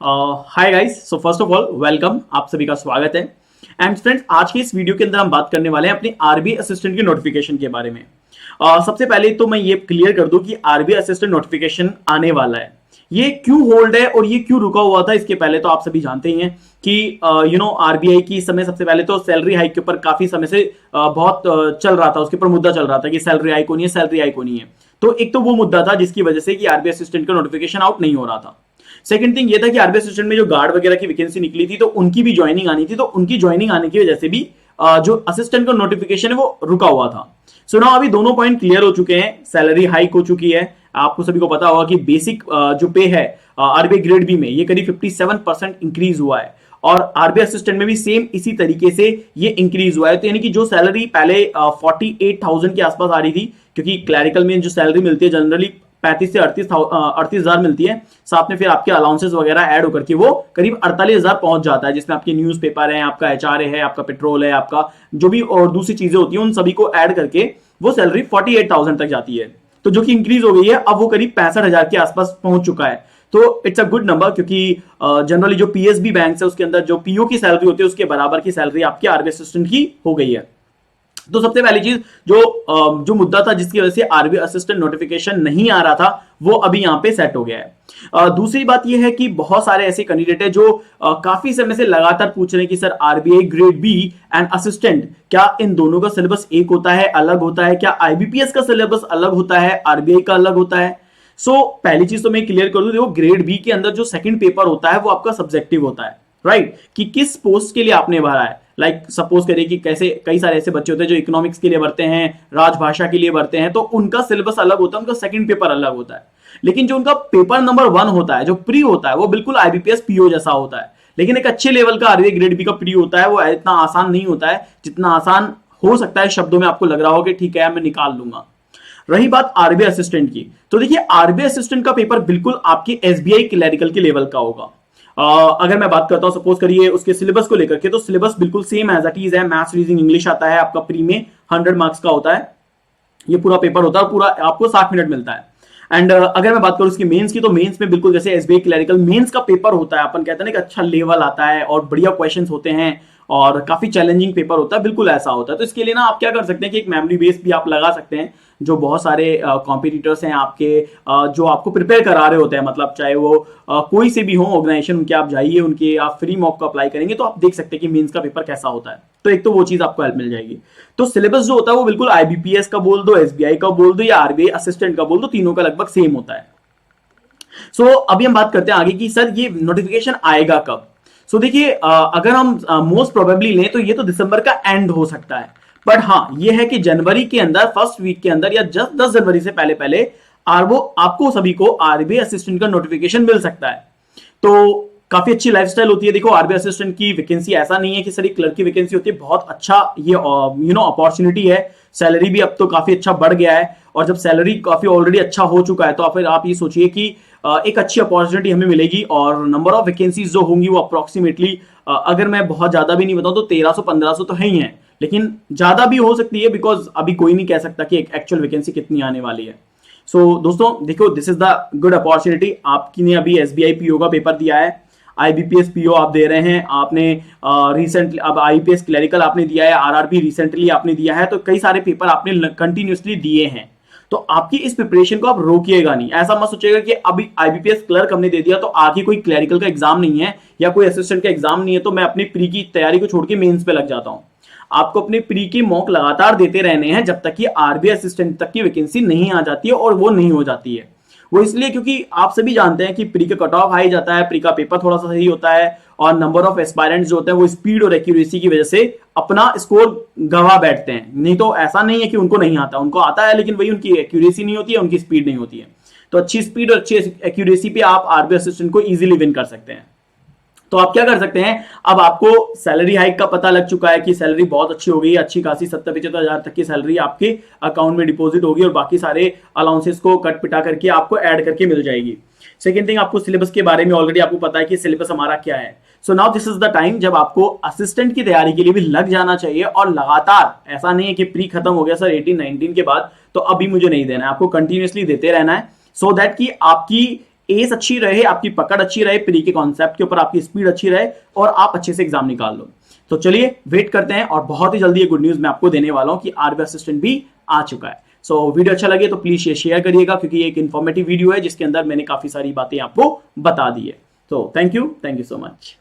Hi guys, so first of all welcome, आप सभी का स्वागत है। एंड फ्रेंड्स, आज की इस वीडियो के अंदर हम बात करने वाले हैं अपनी आरबीआई असिस्टेंट की नोटिफिकेशन के बारे में। सबसे पहले तो मैं ये क्लियर कर दूं कि आरबीआई असिस्टेंट नोटिफिकेशन आने वाला है। ये क्यों होल्ड है और ये क्यों रुका हुआ था, इसके पहले तो आप सभी जानते ही हैं कि आरबीआई की इस समय सबसे पहले तो सैलरी हाइक के ऊपर काफी समय से बहुत चल रहा था, उसके ऊपर मुद्दा चल रहा था कि सैलरी हाइक होनी है, सैलरी हाइक होनी है। तो एक तो वो मुद्दा था जिसकी वजह से कि आरबीआई असिस्टेंट का नोटिफिकेशन आउट नहीं हो रहा था। सेकंड थिंग ये था कि आरबीआई असिस्टेंट में जो गार्ड वगैरह की वैकेंसी निकली थी तो उनकी भी ज्वाइनिंग आनी थी, तो उनकी ज्वाइनिंग आने की वजह से भी जो असिस्टेंट का नोटिफिकेशन है वो रुका हुआ था। सो नाउ अभी दोनों पॉइंट क्लियर हो चुके हैं, सैलरी हाइक हो चुकी है। आपको सभी को पता होगा कि बेसिक जो पे है आरबीआई ग्रेड बी में ये करीब 57% इंक्रीज हुआ है, और आरबीआई असिस्टेंट में भी सेम इसी तरीके से ये इंक्रीज हुआ है। तो यानी कि जो सैलरी पहले 48,000 के आसपास आ रही थी, क्योंकि क्लैरिकल में जो सैलरी मिलती है जनरली 35 से 38,000 मिलती है, साथ में फिर आपके अलाउंसेस वगैरह ऐड होकर के वो करीब 48,000 पहुंच जाता है, जिसमें आपके न्यूज़पेपर है, आपका एचआरए है, आपका पेट्रोल है, आपका जो भी और दूसरी चीजें होती हैं उन सभी को ऐड करके वो सैलरी 48,000 तक जाती है। तो जो कि इंक्रीज हो गई है, अब वो करीब 65,000 के आसपास पहुंच चुका है। तो इट्स अ गुड नंबर, क्योंकि जनरली जो पीएसबी बैंक है उसके अंदर जो पीओ की सैलरी होती है उसके बराबर की सैलरी आपकी आरबीआई असिस्टेंट की हो गई है। तो सबसे पहली चीज जो मुद्दा था जिसकी वजह से आरबीआई असिस्टेंट नोटिफिकेशन नहीं आ रहा था, वो अभी यहां पे सेट हो गया है। दूसरी बात यह है कि बहुत सारे ऐसे कैंडिडेट है जो काफी समय से लगातार पूछ रहे हैं कि sir RBI grade B and assistant, क्या इन दोनों का सिलेबस एक होता है, अलग होता है? क्या आईबीपीएस का सिलेबस अलग होता है, आरबीआई का अलग होता है? पहली चीज तो मैं क्लियर कर दूं, देखो ग्रेड बी के अंदर जो सेकंड पेपर होता है वो आपका सब्जेक्टिव होता है, राइट? कि किस पोस्ट के लिए आपने भरा है। लाइक सपोज करिए कि कैसे कई सारे ऐसे बच्चे होते हैं जो इकोनॉमिक्स के लिए भरते हैं, राजभाषा के लिए भरते हैं, तो उनका सिलेबस अलग होता है, उनका सेकंड पेपर अलग होता है। लेकिन जो उनका पेपर नंबर 1 होता है, जो प्री होता है, वो बिल्कुल आईबीपीएस पीओ जैसा होता है। लेकिन एक अच्छे लेवल का आरबीआई ग्रेड बी का प्री होता है, वो इतना आसान नहीं होता है जितना आसान हो सकता है शब्दों में आपको लग रहा हो कि ठीक है मैं निकाल लूंगा। रही बात आरबीआई असिस्टेंट की, तो देखिए आरबीआई असिस्टेंट का पेपर बिल्कुल आपके एसबीआई क्लैरिकल के लेवल का होगा। अगर मैं बात करता हूं सपोज करिए उसके सिलेबस को लेकर के, तो सिलेबस बिल्कुल सेम एज इट इज है। मैथ्स, रीजनिंग, इंग्लिश आता है आपका प्री में, 100 मार्क्स का होता है। ये पूरा पेपर होता है, पूरा आपको 60 मिनट मिलता है। एंड अगर मैं बात करूं उसकी मेंस की, तो मेंस में बिल्कुल जैसे एसबीआई क्लैरिकल मेंस का पेपर होता है, अपन कहते हैं ना कि अच्छा लेवल आता है और बढ़िया क्वेश्चंस होते हैं और काफी चैलेंजिंग पेपर होता है, बिल्कुल ऐसा होता है। तो इसके लिए ना आप क्या कर सकते हैं कि एक मेमोरी बेस भी आप लगा सकते हैं। जो बहुत सारे कॉम्पिटिटर्स हैं आपके, जो आपको प्रिपेयर करा रहे होते हैं, मतलब चाहे वो कोई से भी हो ऑर्गेनाइजेशन, उनके आप जाइए, उनके आप फ्री मॉक को अप्लाई करेंगे तो आप देख सकते हैं कि मेंस का पेपर कैसा होता है। तो एक तो वो चीज आपको हेल्प मिल जाएगी। तो सिलेबस जो होता है वो बिल्कुल आईबीपीएस का बोल दो, एसबीआई का बोल दो या आरबीआई असिस्टेंट का बोल दो, तीनों का लगभग सेम होता है। अभी हम बात करते हैं आगे कि सर ये नोटिफिकेशन आएगा कब। देखिए अगर हम मोस्ट प्रोबेबली लें तो ये तो दिसंबर का एंड हो सकता है, बट हाँ ये है कि जनवरी के अंदर, फर्स्ट वीक के अंदर या जस्ट 10 जनवरी से पहले पहले वो आपको सभी को आरबीआई असिस्टेंट का नोटिफिकेशन मिल सकता है। तो काफी अच्छी लाइफस्टाइल होती है। देखो आरबीआई असिस्टेंट की वैकेंसी ऐसा नहीं है कि सर एक क्लर्क की वैकेंसी होती है, बहुत अच्छा ये अपॉर्चुनिटी है। सैलरी भी अब तो काफी अच्छा बढ़ गया है, और जब सैलरी काफी ऑलरेडी अच्छा हो चुका है तो फिर आप ये सोचिए कि एक अच्छी अपॉर्चुनिटी हमें मिलेगी। और नंबर ऑफ वैकेंसीज जो होंगी वो अप्रोक्सीमेटली, अगर मैं बहुत ज्यादा भी नहीं बताऊं तो 1300-1500 तो है ही है, लेकिन ज्यादा भी हो सकती है, बिकॉज अभी कोई नहीं कह सकता कि एक एक्चुअल वैकेंसी कितनी आने वाली है। दोस्तों देखो, this is the good opportunity. आपकी ने अभी एसबीआई पीओ का पेपर दिया है, आईबीपीएस पीओ आप दे रहे हैं, आपने रिसेंटली अब आईपीएस क्लरिकल आपने दिया है, आरआरबी रिसेंटली आपने दिया है, तो कई सारे पेपर आपने कंटिन्यूसली दिए हैं। तो आपकी इस प्रिपरेशन को आप रोकिएगा नहीं। ऐसा मत सोचिएगा कि अभी आईबीपीएस क्लर्क हमने दे दिया तो आगे कोई क्लरिकल का एग्जाम नहीं है या कोई असिस्टेंट का एग्जाम नहीं है तो मैं अपनी प्री की तैयारी को छोड़ के मेंस पे लग जाता हूं। आपको अपने प्री की मॉक लगातार देते रहने हैं जब तक कि आरबीआई असिस्टेंट तक की वैकेंसी नहीं आ जाती है, और वो नहीं हो जाती है। वो इसलिए क्योंकि आप सभी जानते हैं कि प्री का कट ऑफ हाई जाता है, प्री का पेपर थोड़ा सा सही होता है, और नंबर ऑफ एस्पायरेंट्स जो होते हैं वो स्पीड और एक्यूरेसी की वजह से अपना स्कोर गवा बैठते हैं। नहीं तो ऐसा नहीं है कि उनको नहीं आता, उनको आता है, लेकिन वही उनकी एक्यूरेसी नहीं होती है, उनकी स्पीड नहीं होती है। तो अच्छी स्पीड और अच्छी एक्यूरेसी पे आप आरबीआई असिस्टेंट को इजीली विन कर सकते हैं। तो आप क्या कर सकते हैं, अब आपको सैलरी हाइक का पता लग चुका है कि सैलरी बहुत अच्छी हो गई, अच्छी खासी 70-75 हजार तक की सैलरी आपके अकाउंट में डिपॉजिट होगी, और बाकी सारे अलाउंसेस को कट पिटा करके आपको ऐड करके मिल जाएगी। सेकेंड थिंग, आपको सिलेबस के बारे में ऑलरेडी आपको पता है कि सिलेबस हमारा क्या है। So now this is the time जब आपको असिस्टेंट की तैयारी के लिए भी लग जाना चाहिए, और लगातार, ऐसा नहीं है कि प्री खत्म हो गया सर 18-19 के बाद तो अभी मुझे नहीं देना है, आपको कंटिन्यूसली देते रहना है, सो दैट कि आपकी एज अच्छी रहे, आपकी पकड़ अच्छी रहे, प्री के कॉन्सेप्ट के ऊपर आपकी स्पीड अच्छी रहे और आप अच्छे से एग्जाम निकाल लो। तो चलिए वेट करते हैं और बहुत ही जल्दी ये गुड न्यूज मैं आपको देने वाला हूं कि आरबी असिस्टेंट भी आ चुका है। सो वीडियो अच्छा लगे तो प्लीज ये शेयर करिएगा, क्योंकि ये एक इन्फॉर्मेटिव वीडियो है जिसके अंदर मैंने काफी सारी बातें आपको बता दी है। तो थैंक यू सो मच।